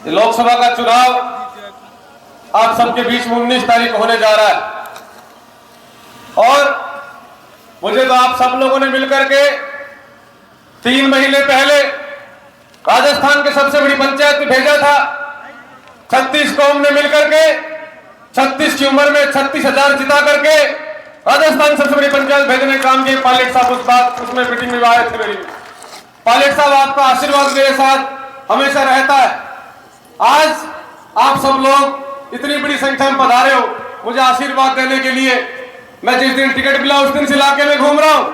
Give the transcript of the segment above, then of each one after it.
लोकसभा का चुनाव आप सबके बीच में 19 तारीख होने जा रहा है और मुझे तो आप सब लोगों ने मिलकर के 3 महीने पहले राजस्थान के सबसे बड़ी पंचायत में भेजा था। 36 कौम ने मिलकर के 36 की उम्र में 36,000 जिता करके राजस्थान सबसे बड़ी पंचायत भेजने का काम किया। पायलट साहब उसमें मीटिंग में आए थे मेरी। पायलट साहब आपका आशीर्वाद मेरे साथ हमेशा रहता है। आज आप सब लोग इतनी बड़ी संख्या में पधारे हो मुझे आशीर्वाद देने के लिए। मैं जिस दिन टिकट मिला उस दिन से इलाके में घूम रहा हूं।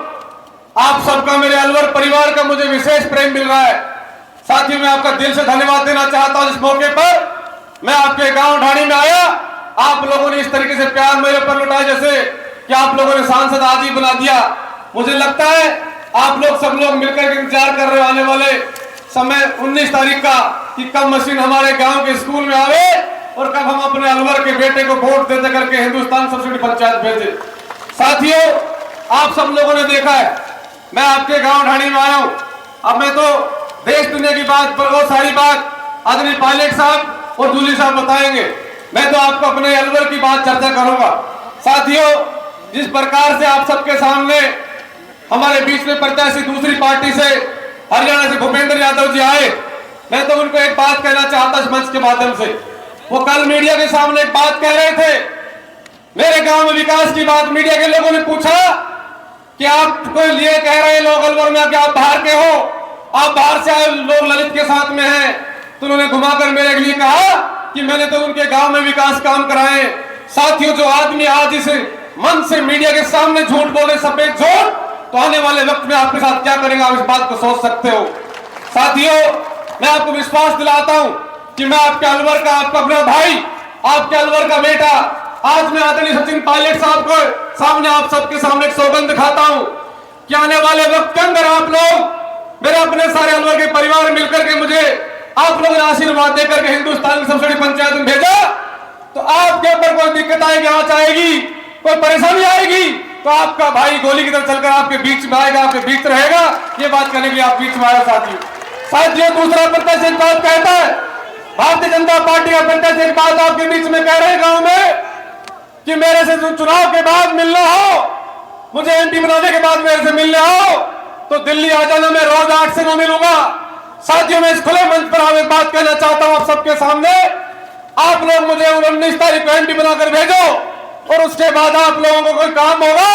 आप सबका मेरे अलवर परिवार का मुझे विशेष प्रेम मिल रहा है। साथियों मैं आपका दिल से धन्यवाद देना चाहता हूं। इस मौके पर मैं आपके गांव ढाणी में आया, आप लोगों ने इस तरीके से प्यार मेरे पर लुटाया जैसे कि आप लोगों ने सांसद आज ही बना दिया। मुझे लगता है आप लोग सब लोग मिलकर के इंतजार कर रहे हो आने वाले समय 19 तारीख का कि कब मशीन हमारे गांव के स्कूल में आवे और कब हम अपने अलवर के बेटे को वोट देते करके हिंदुस्तान सबसे बड़ी पंचायत भेजे। साथियों आप सब लोगों ने देखा है मैं आपके गांव ढाणी में आया हूं। अब मैं तो देश दुनिया की बात बहुत सारी बात आदरणीय पायलट साहब और दूली साहब बताएंगे। मैं तो आपको अपने अलवर की बात चर्चा करूंगा। साथियों जिस प्रकार से आप सबके सामने हमारे बीच में प्रत्याशी दूसरी पार्टी से हरियाणा से भूपेंद्र यादव जी आए, मैं तो उनको एक बात कहना चाहता इस मंच के माध्यम से। वो कल मीडिया के सामने एक बात कह रहे थे, मेरे गांव में विकास की बात। मीडिया के लोगों ने पूछा कि आपको लिए कह रहे लोग अलवर में कि आप बाहर के हो, आप बाहर से आए लोग ललित के साथ में हैं। तो उन्होंने घुमाकर मेरे लिए कहा कि मैंने तो उनके गांव में विकास काम कराए। साथियों जो आदमी आज इस मन से मीडिया के सामने झूठ बोले, सफेद झूठ, तो आने वाले वक्त में आपके साथ क्या करेंगे आप इस बात को सोच सकते हो। साथियों मैं आपको विश्वास दिलाता हूं कि मैं आपके अलवर का, आपका अपना भाई, आपके अलवर का बेटा, आज मैं आदरणीय सचिन पायलट साहब को सामने आप सबके सामने एक सौगंध दिखाता हूं कि आने वाले वक्त के अंदर आप लोग मेरे अपने सारे अलवर के परिवार मिलकर के मुझे आप लोगों ने आशीर्वाद देकर के हिंदुस्तान की सबसे बड़ी पंचायत में भेजा, तो आपके ऊपर कोई दिक्कत आएगी, आंच आएगी, कोई परेशानी आएगी तो आपका भाई गोली की तरह चलकर आपके बीच में आएगा, आपके बीच रहेगा। ये बात करने के लिए आप बीच में आए। साथियों दूसरा प्रत्याशी एक बात कहता है, भारतीय जनता पार्टी का प्रत्याशी एक बात आपके बीच में कह रहे हैं गांव में कि मेरे से चुनाव के बाद मिलना हो, मुझे एमपी बनाने के बाद मेरे से मिलने हो तो दिल्ली आ जाना, मैं रोज 8 से 9 मिलूंगा। साथियों मैं इस खुले मंच पर एक बात कहना चाहता हूं आप सबके सामने, आप लोग मुझे 19 तारीख को एमपी बनाकर भेजो और उसके बाद आप लोगों को कोई काम होगा,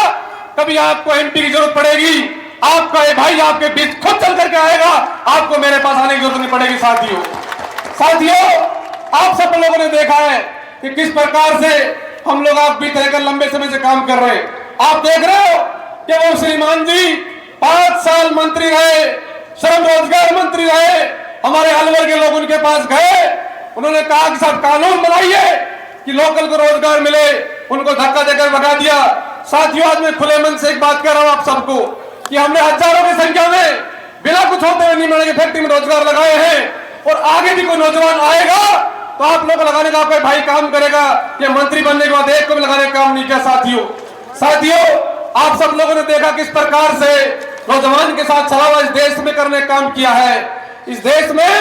कभी आपको एमपी की जरूरत पड़ेगी, आपका ये भाई आपके बीच खुद चल करके आएगा, आपको मेरे पास आने की जरूरत नहीं पड़ेगी। साथियों आप सब लोगों ने देखा है कि किस प्रकार से हम लोग आप बीत रहकर लंबे समय से काम कर रहे हैं। आप देख रहे हो कि वो श्रीमान जी 5 साल मंत्री रहे, श्रम रोजगार मंत्री रहे, हमारे अलवर के लोग उनके पास गए, उन्होंने कहा कि साहब कानून बनाइए कि लोकल को रोजगार मिले, उनको धक्का देकर भगा दिया। साथियों आज मैं खुले मन से एक बात कह रहा हूं आप सबको कि हमने हजारों की संख्या में बिना कुछ होते हुए नीमच की फैक्ट्री में रोजगार लगाए हैं और आगे भी कोई नौजवान आएगा तो आप लोग लगाने का कोई भाई काम करेगा। ये मंत्री बनने के बाद एक को भी लगाने का काम नहीं किया। साथियों आप सब लोगों ने देखा किस प्रकार से नौजवान के साथ छलावा इस देश में करने का काम किया है। इस देश में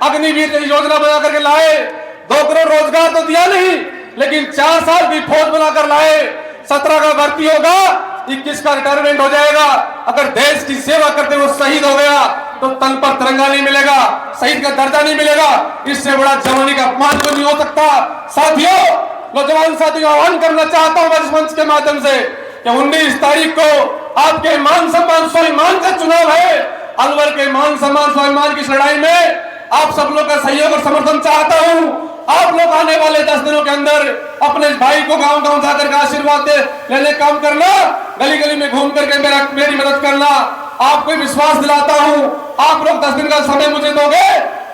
अग्निवीर योजना बना करके लाए, 2 करोड़ रोजगार तो दिया नहीं लेकिन 4 साल की फौज बनाकर लाए। 17 का भर्ती होगा, 21 का रिटायरमेंट हो जाएगा। अगर देश की सेवा करते हुए शहीद हो गया तो तन पर तिरंगा नहीं मिलेगा, शहीद का दर्जा नहीं मिलेगा। इससे बड़ा जवानी का अपमान तो नहीं हो सकता। साथियों नौजवान साथियों आह्वान करना चाहता हूं इस मंच के माध्यम से कि 19 तारीख को आपके मान सम्मान स्वाभिमान का चुनाव है। अलवर के मान सम्मान स्वाभिमान की लड़ाई में आप सब लोग का सहयोग और समर्थन चाहता हूं। आप लोग आने वाले 10 दिनों के अंदर अपने भाई को गांव-गांव जाकर के आशीर्वाद लेने काम करना, गली-गली में घूम करके मेरी मदद करना। आपको विश्वास दिलाता हूं आप लोग 10 दिन का समय मुझे दोगे,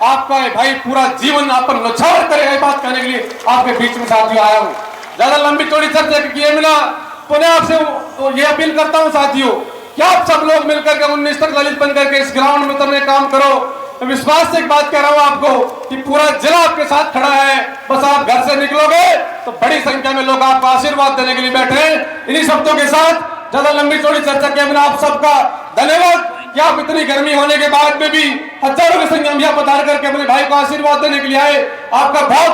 आपका भाई पूरा जीवन आप पर न्यौछावर करेगा। बात करने के लिए आपके बीच में साथियों आया हूं। ज्यादा लंबी चौड़ी चर्चा किए बिना पुनः आपसे ये अपील करता हूं साथियों कि आप सब लोग मिलकर के 19 तक ललित बन करके इस ग्राउंड में उतरने काम करो। तो विश्वास से एक बात कह रहा हूं आपको कि पूरा जिला आपके साथ खड़ा है। बस आप घर से निकलोगे तो बड़ी संख्या में लोग आपको आशीर्वाद देने के लिए बैठे हैं। इन्हीं शब्दों के साथ ज्यादा लंबी चौड़ी चर्चा किए बिना आप सबका धन्यवाद। कि आप इतनी गर्मी होने के बाद में भी हजारों के संख्या में यहाँ पधार करके अपने भाई को आशीर्वाद देने के लिए आए। आपका बहुत